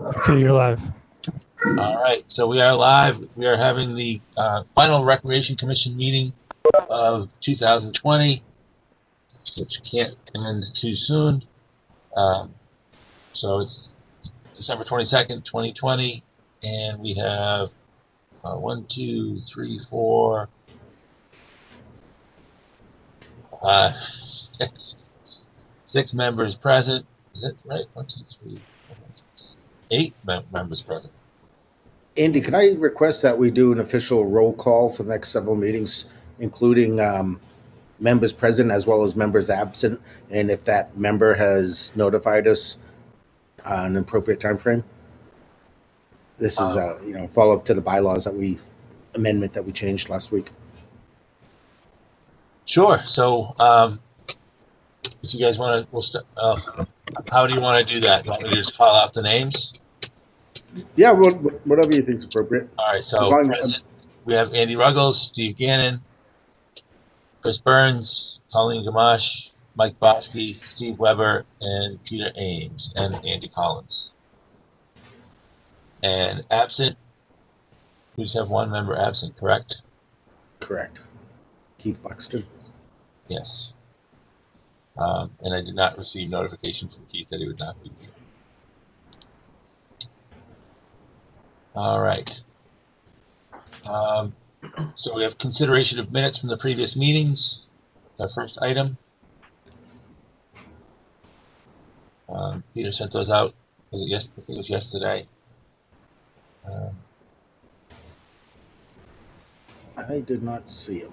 Okay, you're live. All right, so we are live. We are having the final Recreation Commission meeting of 2020, which can't end too soon. So it's December 22nd, 2020, and we have 1, 2, 3, 4, 5, 6 members present. Is that right? 1, 2, 3, 4, 5, 6, 8 members present. Andy, can I request that we do an official roll call for the next several meetings, including members present as well as members absent, and if that member has notified us on an appropriate time frame? This is follow up to the bylaws amendment that we changed last week. Sure. So if you guys want to, we'll start. How do you want to do that? You want me to just call out the names? Yeah, whatever you think is appropriate. All right. So present, we have Andy Ruggles, Steve Gannon, Chris Burns, Colleen Gamache, Mike Bosky, Steve Weber, and Peter Ames, and Andy Collins. And absent, we just have one member absent, correct? Correct. Keith Buxton. Yes. And I did not receive notification from Keith that he would not be here. All right. So we have consideration of minutes from the previous meetings. It's our first item. Peter sent those out. Was it yesterday? I think it was yesterday. I did not see them.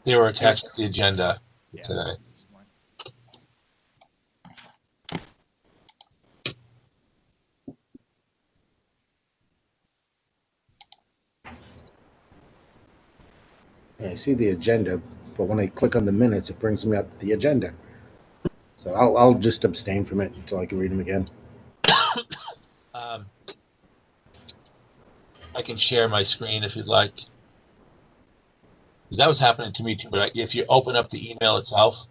They were attached to the agenda today. Yeah, I see the agenda, but when I click on the minutes, it brings me up the agenda. So I'll just abstain from it until I can read them again. I can share my screen if you'd like. Because that was happening to me too, but if you open up the email itself,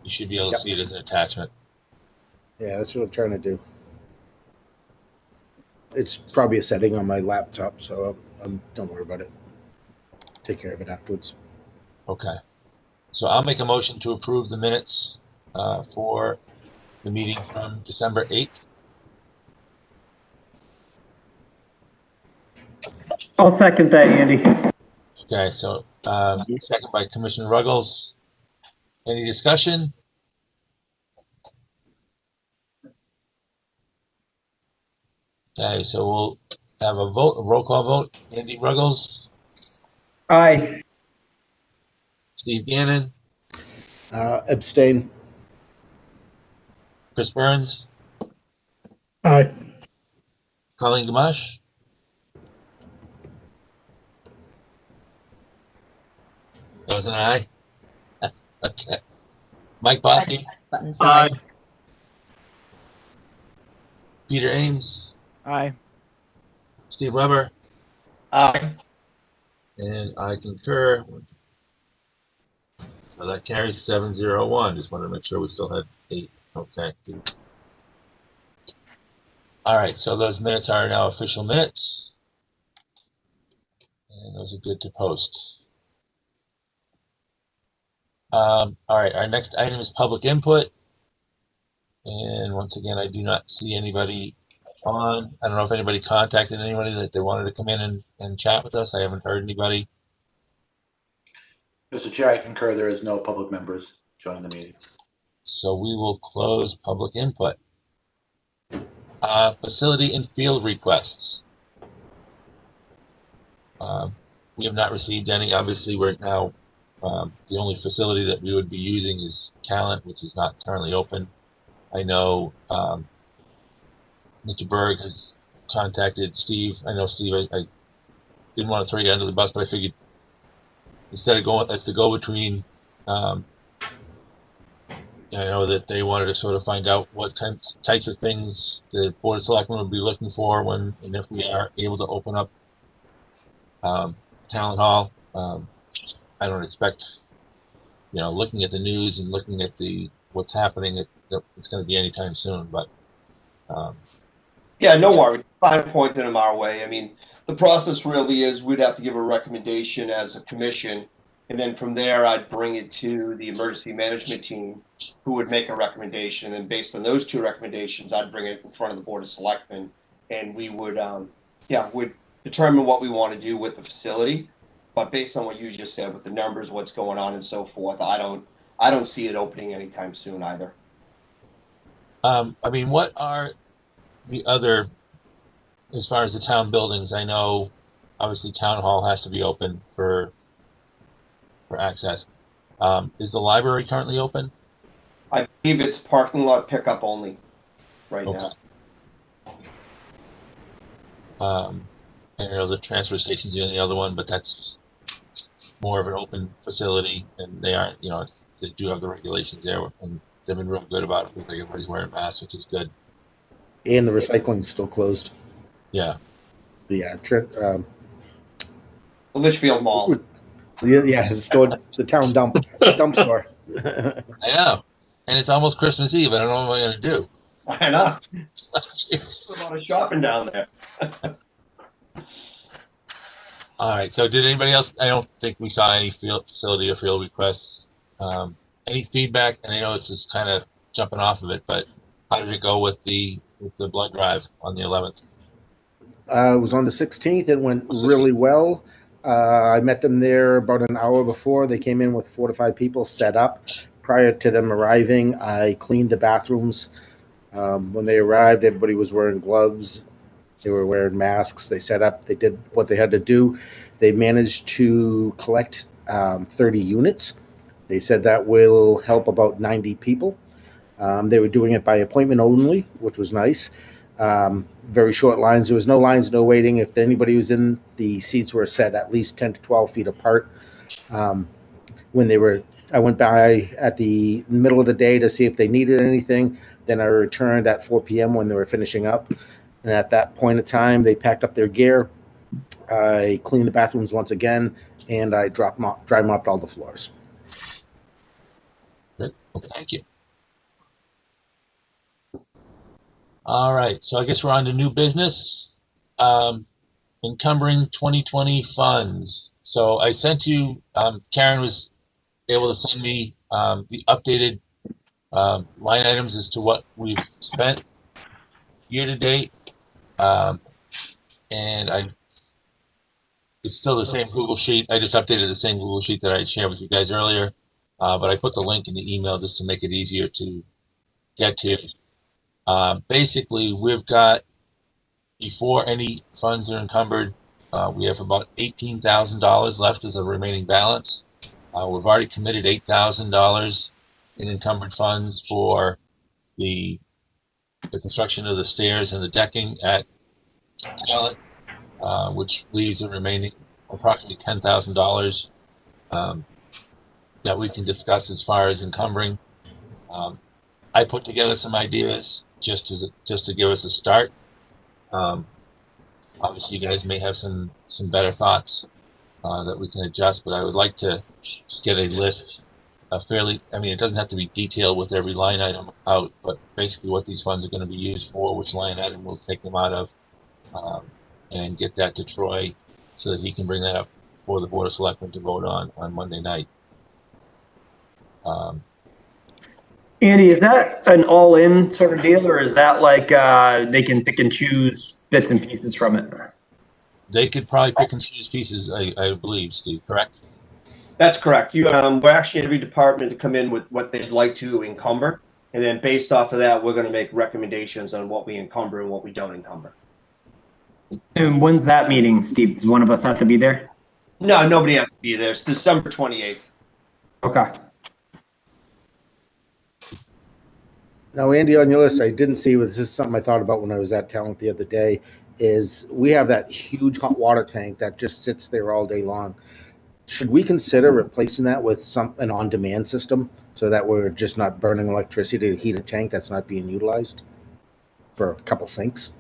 you should be able to see it as an attachment. Yeah, that's what I'm trying to do. It's probably a setting on my laptop, so don't worry about it. Take care of it afterwards. Okay. So I'll make a motion to approve the minutes for the meeting from December 8th. I'll second that, Andy. Okay, so second by Commissioner Ruggles. Any discussion? Okay, so we'll have a roll call vote. Andy Ruggles. Aye. Steve Gannon. Abstain. Chris Burns. Aye. Colleen Gamache. That was an aye. Okay. Mike Bosky. Aye. Peter Ames. Aye. Steve Weber. Aye. And I concur. So that carries 7-0-1. Just wanted to make sure we still had 8. Okay. Good. All right. So those minutes are now official minutes. And those are good to post. All right. Our next item is public input. And once again, I do not see anybody on. I don't know if anybody contacted anybody that they wanted to come in and chat with us. I haven't heard anybody. Mr. Chair, I concur. There is no public members joining the meeting. So we will close public input. Facility and field requests. We have not received any. Obviously, we're now the only facility that we would be using is Callan, which is not currently open. I know Mr. Berg has contacted Steve. I know Steve. I didn't want to throw you under the bus, but I figured instead of going as the go-between, I know that they wanted to sort of find out what types of things the Board of Selectmen would be looking for when and if we are able to open up Town Hall. I don't expect, looking at the news and looking at what's happening, it's going to be anytime soon. But Yeah, no worries. Fine pointing them our way. I mean, the process really is we'd have to give a recommendation as a commission, and then from there I'd bring it to the emergency management team, who would make a recommendation. And then based on those two recommendations, I'd bring it in front of the Board of Selectmen, and we would, would determine what we want to do with the facility. But based on what you just said with the numbers, what's going on, and so forth, I don't see it opening anytime soon either. I mean, what are the other, as far as the town buildings? I know, obviously, town hall has to be open for access. Is the library currently open? I believe it's parking lot pickup only right Okay. now. And you know the transfer station's the only other one, but that's more of an open facility, and they aren't, they do have the regulations there, and they've been real good about it. Looks like everybody's wearing masks, which is good. And the recycling's still closed. Yeah. The The Litchfield Mall. yeah, the town dump store. I know, and it's almost Christmas Eve. I don't know what I'm going to do. I know. There's a lot of shopping down there. All right. So, did anybody else? I don't think we saw any facility or field requests. Any feedback? And I know it's just kind of jumping off of it, but how did it go with the blood drive on the 11th? It was on the 16th. It went really well. I met them there about an hour before. They came in with 4 to 5 people set up. Prior to them arriving, I cleaned the bathrooms. When they arrived, everybody was wearing gloves. They were wearing masks. They set up. They did what they had to do. They managed to collect 30 units. They said that will help about 90 people. They were doing it by appointment only, which was nice. Very short lines. There was no lines, no waiting. If anybody was in, the seats were set at least 10 to 12 feet apart. I went by at the middle of the day to see if they needed anything. Then I returned at 4 p.m. when they were finishing up. And at that point in time, they packed up their gear. I cleaned the bathrooms once again, and I dry mopped all the floors. Good. Well, thank you. All right. So I guess we're on to new business. Encumbering 2020 funds. So I sent you, Karen was able to send me the updated line items as to what we've spent year to date. And it's still the same Google Sheet. I just updated the same Google Sheet that I shared with you guys earlier, but I put the link in the email just to make it easier to get to. Basically, we've got, before any funds are encumbered, we have about $18,000 left as a remaining balance. We've already committed $8,000 in encumbered funds for the construction of the stairs and the decking at Talent, which leaves a remaining approximately $10,000 that we can discuss as far as encumbering. I put together some ideas just to give us a start. Obviously, you guys may have some better thoughts that we can adjust, but I would like to get a list, it doesn't have to be detailed with every line item out, but basically what these funds are going to be used for, which line item we'll take them out of, and get that to Troy so that he can bring that up for the Board of Selectmen to vote on Monday night. Andy, is that an all-in sort of deal, or is that like they can pick and choose bits and pieces from it? They could probably pick and choose pieces, I believe, Steve, correct? That's correct. We're asking every department to come in with what they'd like to encumber, and then based off of that, we're going to make recommendations on what we encumber and what we don't encumber. And when's that meeting, Steve? Does one of us have to be there? No, nobody has to be there. It's December 28th. Okay. Now, Andy, on your list, I didn't see, this is something I thought about when I was at Talent the other day, is we have that huge hot water tank that just sits there all day long. Should we consider replacing that with an on-demand system so that we're just not burning electricity to heat a tank that's not being utilized for a couple sinks?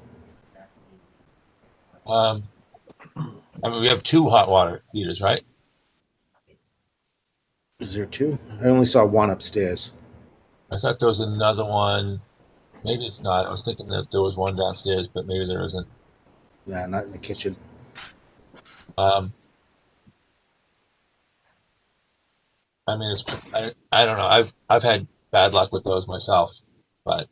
We have 2 hot water heaters, right? Is there 2? I only saw one upstairs. I thought there was another one. Maybe it's not. I was thinking that there was one downstairs, but maybe there isn't. Yeah, not in the kitchen. Um, I mean, I don't know. I've had bad luck with those myself, but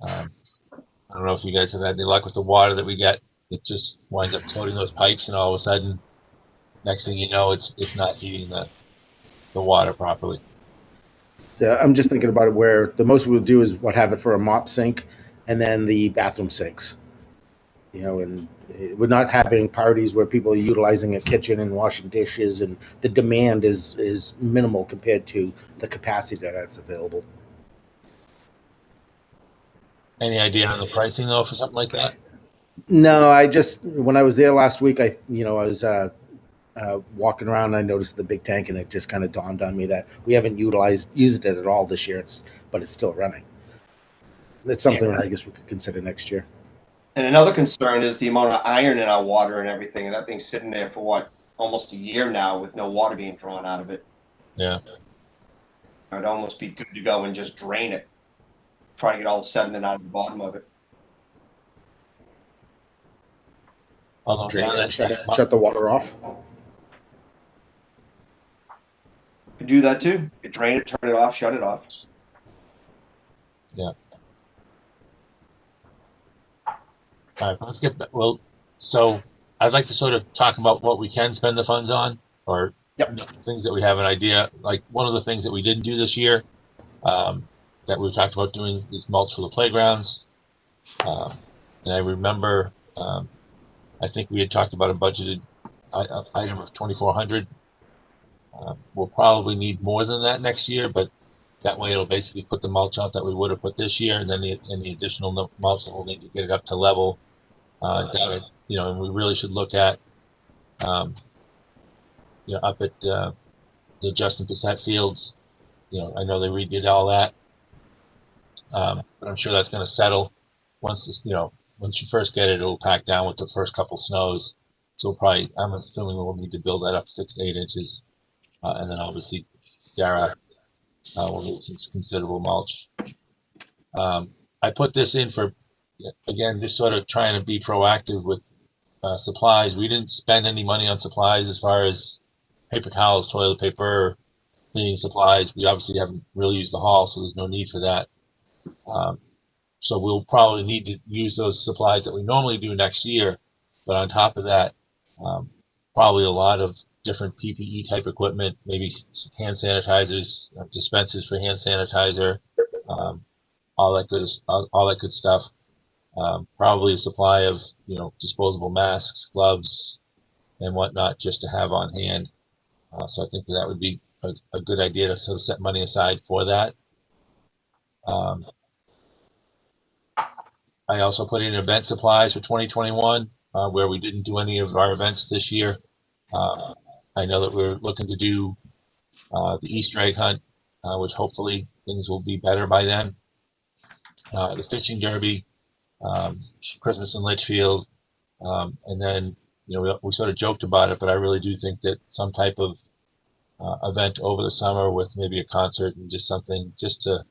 um, I don't know if you guys have had any luck with the water that we get. It just winds up coating those pipes, and all of a sudden, next thing you know, it's not heating the water properly. So I'm just thinking about it where the most we'll do is have it for a mop sink and then the bathroom sinks. And we're not having parties where people are utilizing a kitchen and washing dishes, and the demand is minimal compared to the capacity that's available. Any idea on the pricing though for something like that? No, I just when I was there last week, I was walking around. I noticed the big tank, and it just kind of dawned on me that we haven't used it at all this year. But it's still running. It's something that I guess we could consider next year. And another concern is the amount of iron in our water and everything, and that thing's sitting there for what, almost a year now with no water being drawn out of it. Yeah. It'd almost be good to go and just drain it, try to get all the sediment out of the bottom of it. Although now that Shut the water off. Could do that too. Could drain it, turn it off, shut it off. Yeah. All right, let's get back. Well, so I'd like to sort of talk about what we can spend the funds on, or things that we have an idea. Like one of the things that we didn't do this year, that we talked about doing is mulch for the playgrounds. And I remember, I think we had talked about a budgeted item of 2,400. We'll probably need more than that next year, but that way it'll basically put the mulch out that we would have put this year, and then the additional mulch that we'll need to get it up to level. Down at, and we really should look at, up at the Justin Bissett Fields. I know they redid all that, but I'm sure that's going to settle once this, once you first get it, it'll pack down with the first couple snows. So I'm assuming we'll need to build that up 6 to 8 inches, and then obviously Dara will need some considerable mulch. I put this in for, again, just sort of trying to be proactive with supplies. We didn't spend any money on supplies as far as paper towels, toilet paper, cleaning supplies. We obviously haven't really used the hall, so there's no need for that. So we'll probably need to use those supplies that we normally do next year. But on top of that, probably a lot of different PPE type equipment, maybe hand sanitizers, dispensers for hand sanitizer, all that good stuff. Probably a supply of disposable masks, gloves, and whatnot, just to have on hand. So I think that would be a good idea to sort of set money aside for that. I also put in event supplies for 2021, where we didn't do any of our events this year. I know that we're looking to do the Easter egg hunt, which hopefully things will be better by then. The fishing derby, Christmas in Litchfield, and then we sort of joked about it, but I really do think that some type of event over the summer with maybe a concert and just something just to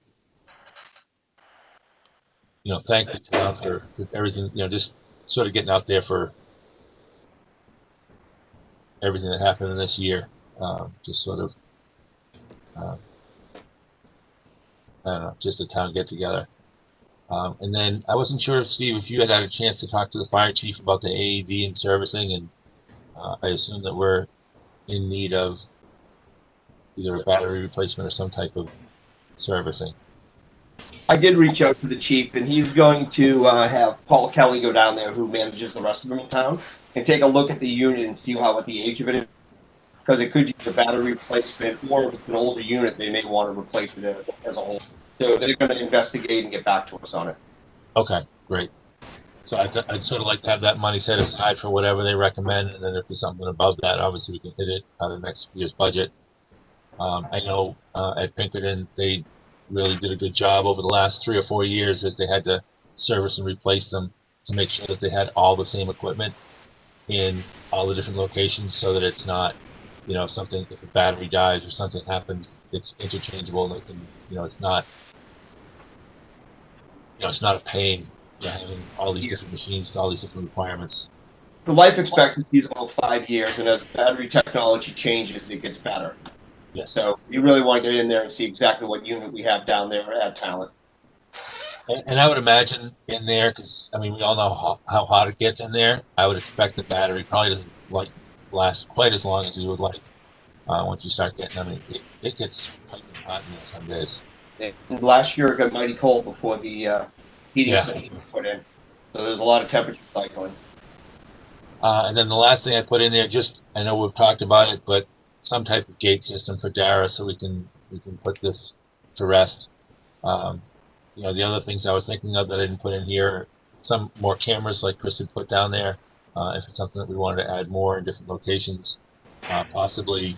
thank the town for everything, just sort of getting out there for everything that happened in this year. Just sort of, I don't know, just a town get together. And then I wasn't sure, Steve, if you had a chance to talk to the fire chief about the AED and servicing, and I assume that we're in need of either a battery replacement or some type of servicing. I did reach out to the chief, and he's going to have Paul Kelly go down there, who manages the rest of them in town, and take a look at the unit and see what the age of it is. Because it could use a battery replacement, or if it's an older unit, they may want to replace it as a whole. So they're going to investigate and get back to us on it. Okay, great. So I'd sort of like to have that money set aside for whatever they recommend, and then if there's something above that, obviously we can hit it out of next year's budget. I know at Pinkerton they really did a good job over the last 3 or 4 years as they had to service and replace them to make sure that they had all the same equipment in all the different locations, so that it's not, if a battery dies or something happens, it's interchangeable, and they can, it's not it's not a pain, having all these different machines, all these different requirements. The life expectancy is about 5 years, and as battery technology changes, it gets better. Yes. So you really want to get in there and see exactly what unit we have down there at Talent. And I would imagine in there, because we all know how hot it gets in there. I would expect the battery probably doesn't last quite as long as we would like. Once you start getting, it gets piping hot in there some days. And last year it got mighty cold before the heating Yeah. system was put in. So there's a lot of temperature cycling. And then the last thing I put in there, I know we've talked about it, but some type of gate system for Dara, so we can put this to rest. The other things I was thinking of that I didn't put in here, some more cameras like Chris had put down there. If it's something that we wanted to add more in different locations, possibly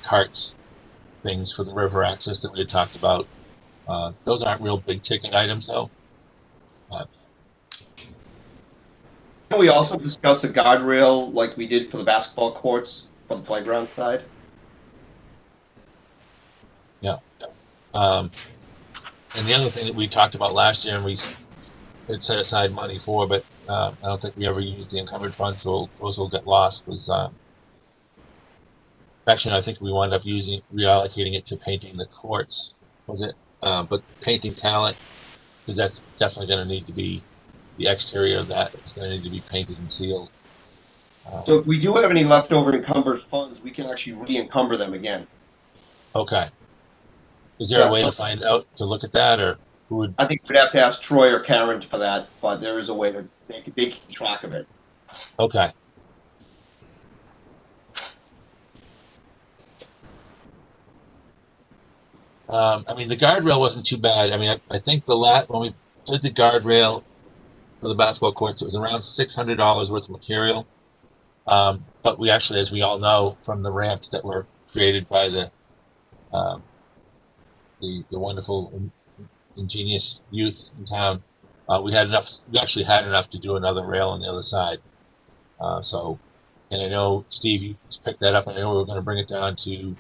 carts, things for the river access that we had talked about. Those aren't real big ticket items though. We also discussed a guardrail like we did for the basketball courts for the playground side. Yeah. And the other thing that we talked about last year and we had set aside money for, but I don't think we ever used the encumbered funds, so those will get lost, was actually, I think we wound up reallocating it to painting the courts, was it? But painting Talent, because that's definitely going to need to be, the exterior of that, it's going to need to be painted and sealed. So if we do have any leftover encumbered funds, we can actually re-encumber them again. Okay. Is there a way to find out, to look at that, or who would? I think we'd have to ask Troy or Karen for that, but there is a way that they keep track of it. Okay. The guardrail wasn't too bad. I think when we did the guardrail for the basketball courts, it was around $600 worth of material. But we actually, as we all know, from the ramps that were created by the wonderful, ingenious youth in town, we actually had enough to do another rail on the other side. And I know, Steve, you picked that up, and I know we were going to bring it down to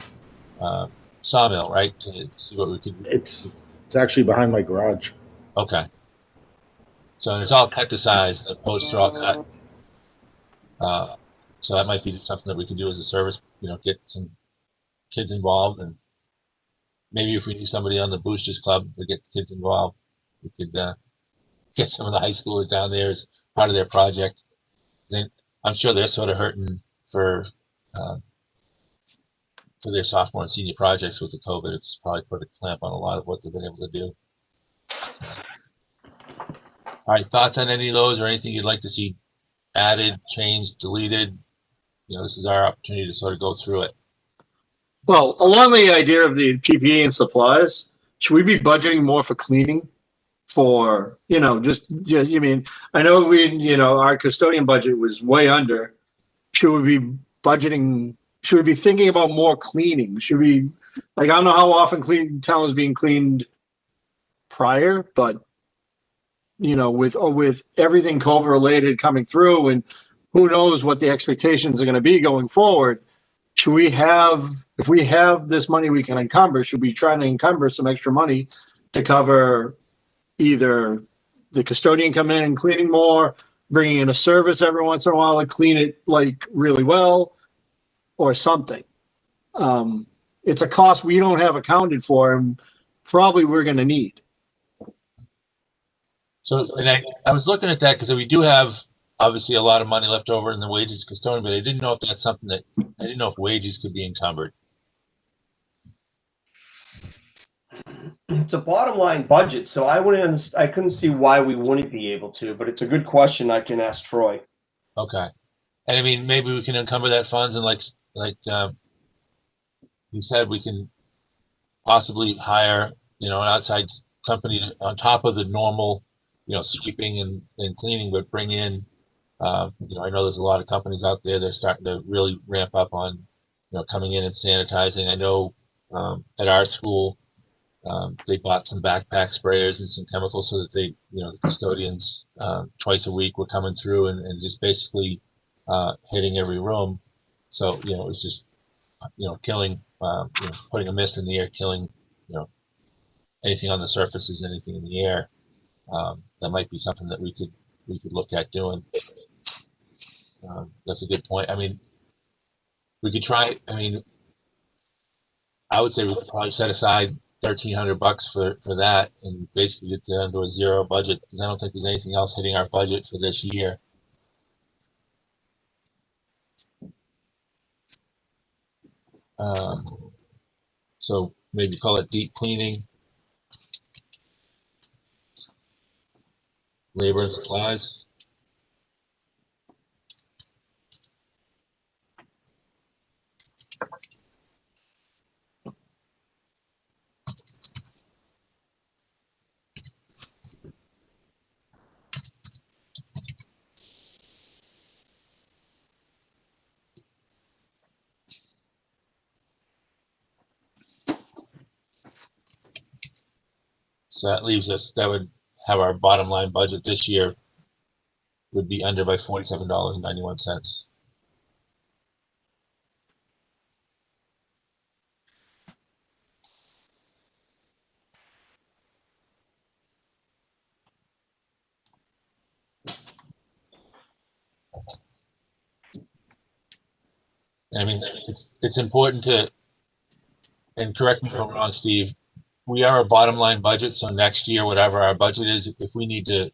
Sawmill, right, to see what we could. It's actually behind my garage. Okay. So it's all cut to size. The posts are all cut. So that might be something that we could do as a service. Get some kids involved, and maybe if we knew somebody on the Boosters Club to get the kids involved, we could get some of the high schoolers down there as part of their project. I'm sure they're sort of hurting for their sophomore and senior projects with the COVID. It's probably put a clamp on a lot of what they've been able to do. So. All right, thoughts on any of those, or anything you'd like to see added, changed, deleted? This is our opportunity to sort of go through it. Well, along the idea of the PPE and supplies, should we be budgeting more for cleaning? I know our custodian budget was way under. Should we be budgeting? Should we be thinking about more cleaning? Should we, I don't know how often town was being cleaned prior, but with everything COVID related coming through, and who knows what the expectations are going to be going forward. If we have this money we can encumber, should we try to encumber some extra money to cover either the custodian coming in and cleaning more, bringing in a service every once in a while to clean it really well, or something? It's a cost we don't have accounted for, and probably we're going to need. So, and I was looking at that because we do have obviously a lot of money left over in the wages custodian, but I didn't know if that's something I didn't know if wages could be encumbered. It's a bottom line budget, so I couldn't see why we wouldn't be able to, but it's a good question. I can ask Troy. Okay. And maybe we can encumber that funds, and like you said, we can possibly hire, an outside company on top of the normal, sweeping and cleaning, but bring in, I know there's a lot of companies out there that are starting to really ramp up on, coming in and sanitizing. I know at our school, they bought some backpack sprayers and some chemicals so that they, the custodians twice a week were coming through and just basically hitting every room. So, it was just, killing, putting a mist in the air, killing, anything on the surfaces, anything in the air. that might be something that we could look at doing. That's a good point. I mean, we could try. I mean, I would say we could probably set aside $1,300 for that and basically get down to a zero budget, because I don't think there's anything else hitting our budget for this year. So maybe call it deep cleaning, labor and supplies. So that leaves us, that would have our bottom line budget this year would be under by $47.91. I mean, it's important to, and correct me if I'm wrong, Steve, we are a bottom line budget, so next year, whatever our budget is, if we need to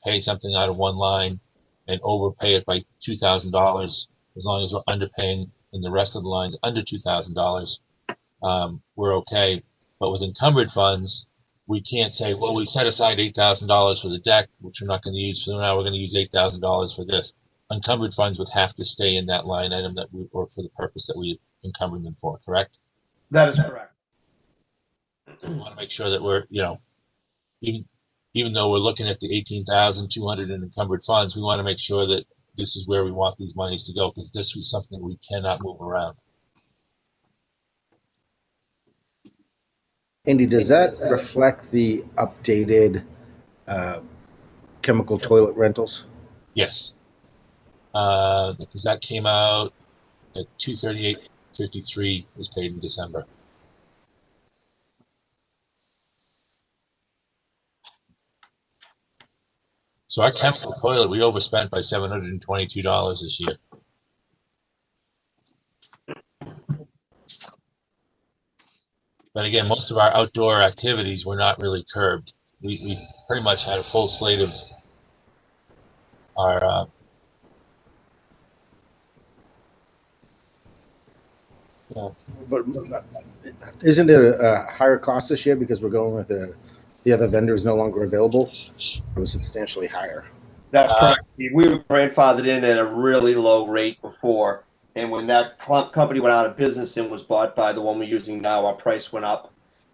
pay something out of one line and overpay it by $2,000, as long as we're underpaying in the rest of the lines under $2,000, we're okay. But with encumbered funds, we can't say, well, we set aside $8,000 for the deck, which we're not going to use, so now we're going to use $8,000 for this. Encumbered funds would have to stay in that line item that we, or for the purpose that we encumbered them for, correct? That is correct. So we want to make sure that we're, you know, even though we're looking at the 18,200 in encumbered funds, we want to make sure that this is where we want these monies to go, because this was something we cannot move around. Andy, does that reflect the updated chemical toilet rentals? Yes, because that came out at 238.53 was paid in December. So our chemical toilet, we overspent by $722 this year. But again, most of our outdoor activities were not really curbed. We pretty much had a full slate of our But isn't it a higher cost this year because we're going with the other vendor is no longer available? It was substantially higher. That's correct. We were grandfathered in at a really low rate before, and when that company went out of business and was bought by the one we're using now, our price went up.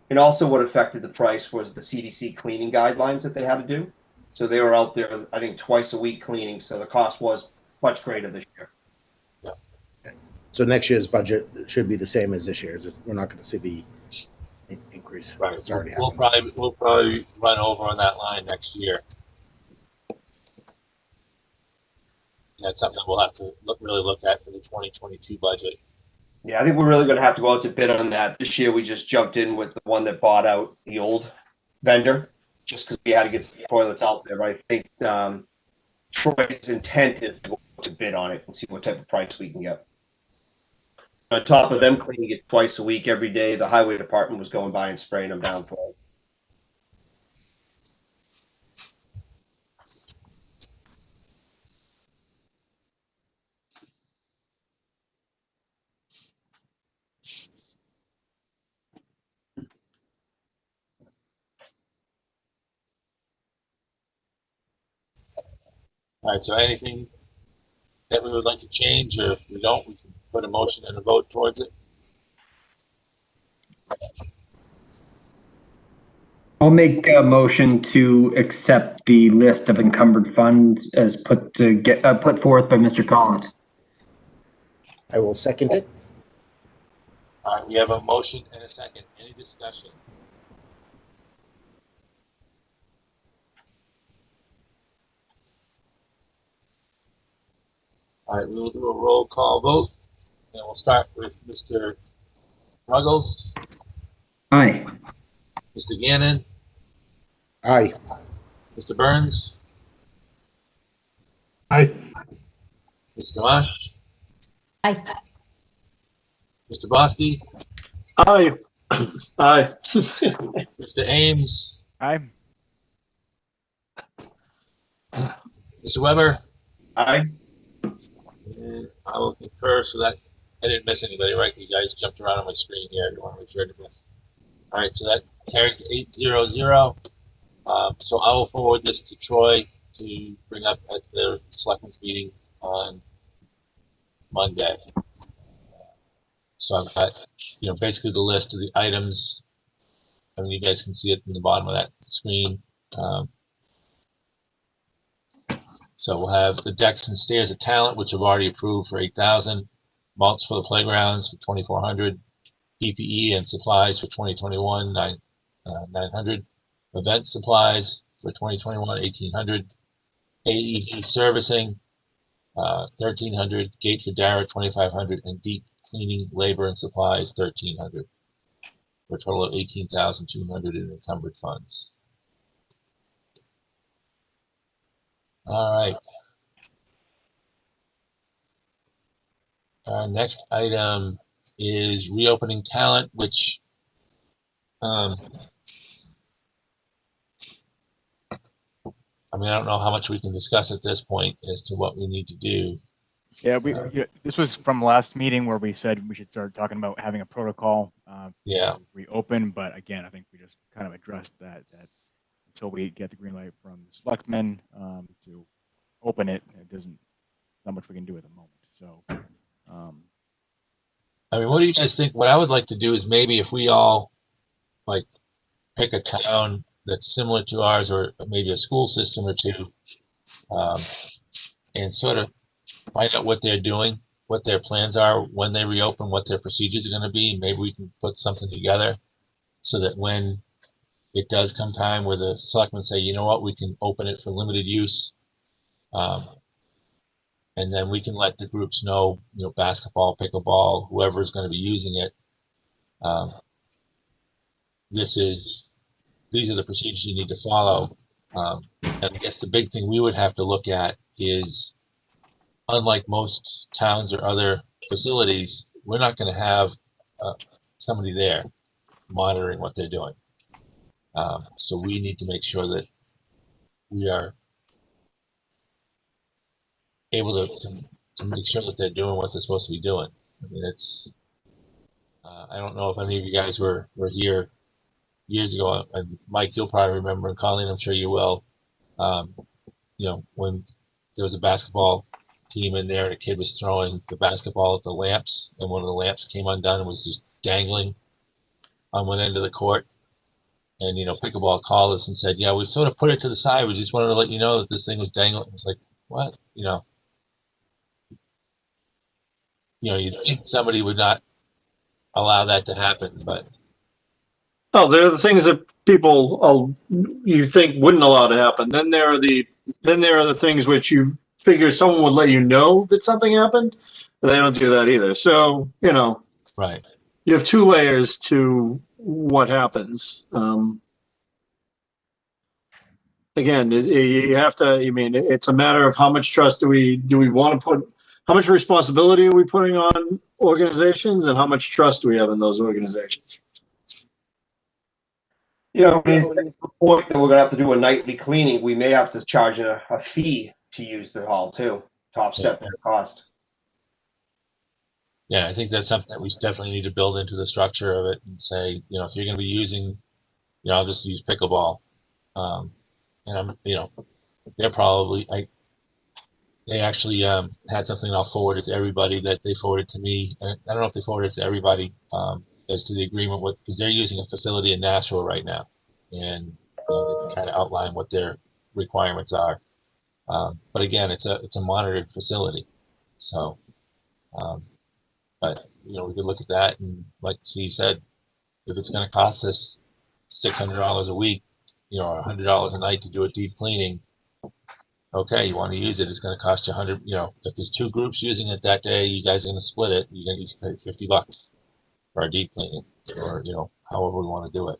And also what affected the price was the CDC cleaning guidelines that they had to do. So they were out there, I think, twice a week cleaning, so the cost was much greater this year. So next year's budget should be the same as this year's. We're not going to see the increase. right. It's already We'll happened. probably run over on that line next year. That's something we'll have to really look at for the 2022 budget. Yeah, I think we're really going to have to go out to bid on that. This year we just jumped in with the one that bought out the old vendor, just because we had to get the toilets out there. But I think Troy's intent is to go to bid on it and see what type of price we can get. On top of them cleaning it twice a week, every day, the highway department was going by and spraying them down for it. All right, so anything that we would like to change, or if we don't, we can put a motion and a vote towards it. I'll make a motion to accept the list of encumbered funds as put forth by Mr. Collins. I will second it. All right, we have a motion and a second. Any discussion? All right, we will do a roll call vote, and we'll start with Mr. Ruggles, Aye. Mr. Gannon, Aye. Mr. Burns, Aye. Mr. Gamache, Aye. Mr. Bosky, Aye. Aye. Mr. Ames, Aye. Mr. Weber, Aye. and I will concur so that I didn't miss anybody, right? You guys jumped around on my screen here. I don't want to make sure I didn't miss. All right, so that carries 8-0-0. So I will forward this to Troy to bring up at the selectmen's meeting on Monday. So I've got, basically the list of the items. I mean, you guys can see it in the bottom of that screen. So we'll have the decks and stairs at Talent, which I've already approved for 8,000. Mulch for the playgrounds for 2,400. PPE and supplies for 2021, 900. Event supplies for 2021, 1,800. AED servicing, 1,300. Gate for Dara, 2,500, and deep cleaning labor and supplies, 1,300, for a total of 18,200 in encumbered funds. All right. Our next item is reopening Talent, which I mean, I don't know how much we can discuss at this point as to what we need to do. Yeah, this was from last meeting where we said we should start talking about having a protocol. Yeah. To reopen, but again, I think we just kind of addressed that until we get the green light from the selectmen to open it, not much we can do at the moment. So, I mean, what do you guys think? What I would like to do is maybe if we all like pick a town that's similar to ours, or maybe a school system or two, and sort of find out what they're doing, what their plans are when they reopen, what their procedures are going to be. Maybe we can put something together so that when it does come time where the selectmen say, you know what, we can open it for limited use, and then we can let the groups know, basketball, pickleball, whoever is going to be using it. These are the procedures you need to follow. And I guess the big thing we would have to look at is, unlike most towns or other facilities, we're not going to have somebody there monitoring what they're doing. So we need to make sure that we are able to make sure that they're doing what they're supposed to be doing. I mean, I don't know if any of you guys were here years ago, and Mike, you'll probably remember, and Colleen, I'm sure you will, when there was a basketball team in there and a kid was throwing the basketball at the lamps, and one of the lamps came undone and was just dangling on one end of the court. And, pickleball called us and said, yeah, we sort of put it to the side. We just wanted to let you know that this thing was dangling. It's like, what? You'd think somebody would not allow that to happen, but. Oh, there are the things that people you think wouldn't allow to happen. Then there are the things which you figure someone would let you know that something happened. But they don't do that either. So, Right. You have two layers to what happens. Again, you have to. I mean, it's a matter of how much trust do we want to put. How much responsibility are we putting on organizations, and how much trust do we have in those organizations? I mean, the point that we're gonna have to do a nightly cleaning, we may have to charge a fee to use the hall too, to offset that cost. Yeah, I think that's something that we definitely need to build into the structure of it and say, if you're going to be using, I'll just use pickleball. And I'm, they're probably, they actually had something I'll forward it to everybody that they forwarded to me. And I don't know if they forwarded it to everybody as to the agreement with, because they're using a facility in Nashville right now. And they kind of outline what their requirements are. But again, it's a monitored facility. So, but we could look at that, and like Steve said, if it's going to cost us $600 a week, or $100 a night to do a deep cleaning, okay, you want to use it, it's going to cost you $100. If there's two groups using it that day, you guys are going to split it. You're going to pay $50 for a deep cleaning, or however we want to do it.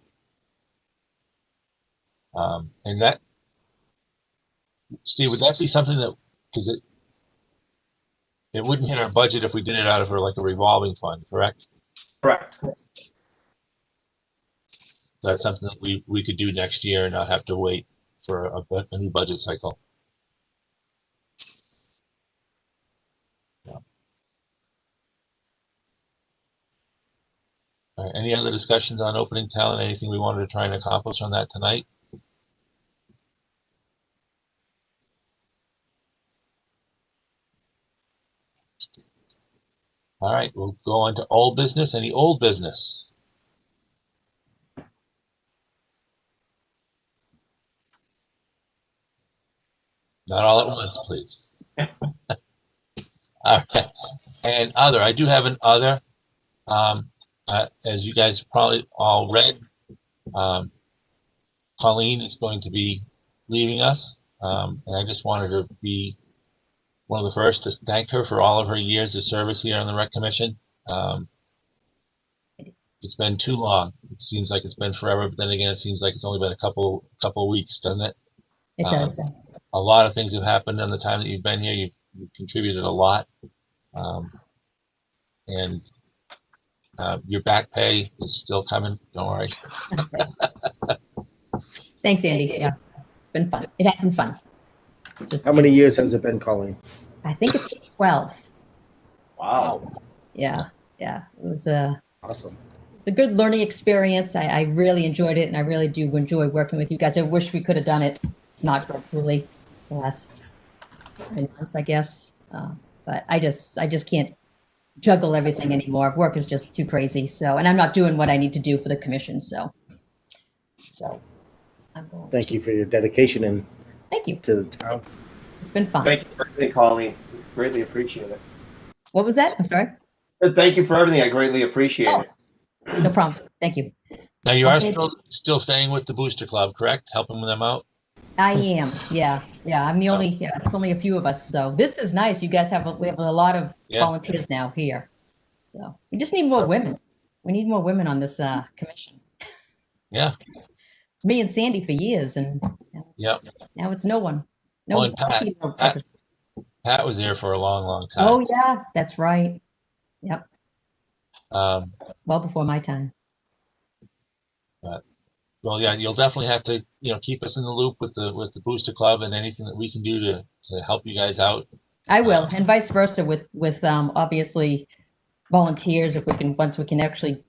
And that, Steve, would that be something that, because it wouldn't hit our budget if we did it out of like a revolving fund, correct? Correct. That's something that we could do next year and not have to wait for a new budget cycle. Yeah. All right, any other discussions on opening talent? Anything we wanted to try and accomplish on that tonight? All right, we'll go on to old business. Any old business? Not all at once, please. All right. And other, I do have an other. As you guys probably all read, Colleen is going to be leaving us. And I just wanted to be one of the first to thank her for all of her years of service here on the Rec Commission. It's been too long. It seems like it's been forever, but then again, it seems like it's only been a couple of weeks, doesn't it? It does. A lot of things have happened in the time that you've been here. You've contributed a lot. And your back pay is still coming. Don't worry. Thanks, Andy. Yeah, it's been fun. It has been fun. Just How many years has it been, Colleen? I think it's 12. Wow. Yeah. It was Awesome. it's a good learning experience. I really enjoyed it, and I really do enjoy working with you guys. I wish we could have done it not virtually the last 9 months, I guess. But I just can't juggle everything anymore. Work is just too crazy. So, and I'm not doing what I need to do for the commission. So I'm going. Thank you for your dedication and Thank you. to the town. It's been fun. Thank you for everything, Colleen. Greatly appreciate it. What was that? I'm sorry. Thank you for everything. I greatly appreciate it. No problem. Thank you. Now you are Okay. still staying with the Booster Club, correct? Helping them out. I am. Yeah. I'm the only. Yeah, it's only a few of us. So this is nice. You guys we have a lot of volunteers now here. So we just need more women. We need more women on this commission. Yeah. It's me and Sandy for years, and now it's no one. No Well, and Pat was there for a long time. Oh yeah, that's right. Yep. Well before my time. Well, yeah, you'll definitely have to, keep us in the loop with the Booster Club and anything that we can do to help you guys out. I will, and vice versa with obviously volunteers. If we can, once we can actually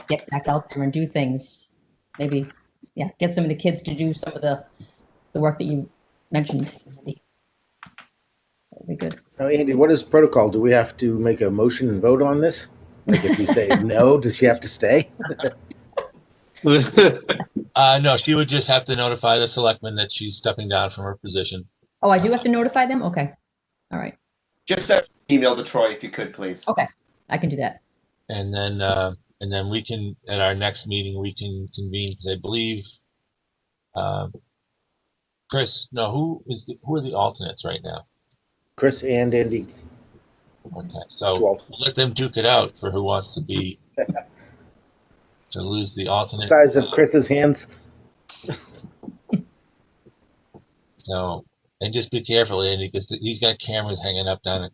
get back out there and do things, maybe, get some of the kids to do some of the work that you mentioned. That would be good. Now, Andy, what is protocol? Do we have to make a motion and vote on this? Like if we say no, does she have to stay? No, she would just have to notify the selectmen that she's stepping down from her position. Oh, I do have to notify them? Okay. All right. Just send an email to Troy if you could, please. Okay. I can do that. And then we can, at our next meeting, we can convene, because I believe, Chris, no, who are the alternates right now? Chris and Andy. Okay, so we'll let them duke it out for who wants to be, to lose the alternate. Size of Chris's hands. So, and just be careful, Andy, because he's got cameras hanging up down at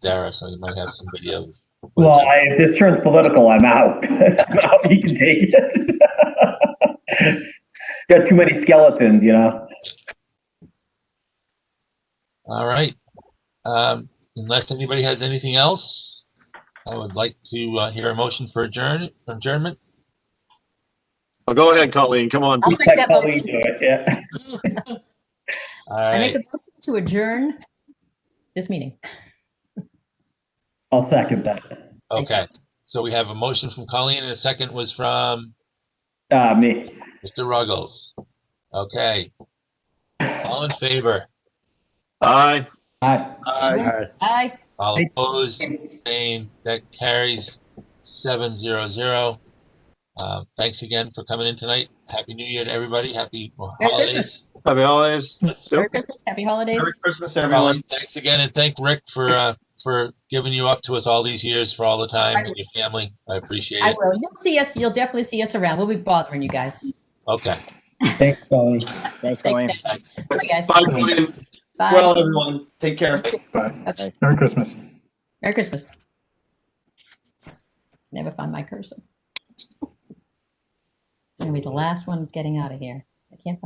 Dara, so he might have some videos. Well, if this turns political, I'm out. I'm out. He can take it. Got too many skeletons, All right. Unless anybody has anything else, I would like to hear a motion for adjournment. Well, go ahead, Colleen. Come on. I'll make that Colleen motion. do it, yeah. All I make right. a motion to adjourn this meeting. I'll second that. Okay. So we have a motion from Colleen, and a second was from Me. Mr. Ruggles. Okay. All in favor? Aye. Aye. Aye. Aye. All opposed? Abstained? That carries 7-0-0. Thanks again for coming in tonight. Happy New Year to everybody. Happy Merry holidays. Christmas. Happy holidays. Merry Christmas. Happy holidays. Merry Christmas, everyone. Colleen, thanks again, and thank Rick for giving you up to us all these years, for all the time, and your family. I appreciate I it. will. You'll see us. You'll definitely see us around. We'll be bothering you guys. Okay. Thanks, Colleen. Thanks, Colleen. guys. Thanks. Bye, guys. Bye, Colleen. Bye. Well, everyone, take care. Okay. Merry Christmas. Merry Christmas. Never find my cursor. I'm gonna be the last one getting out of here.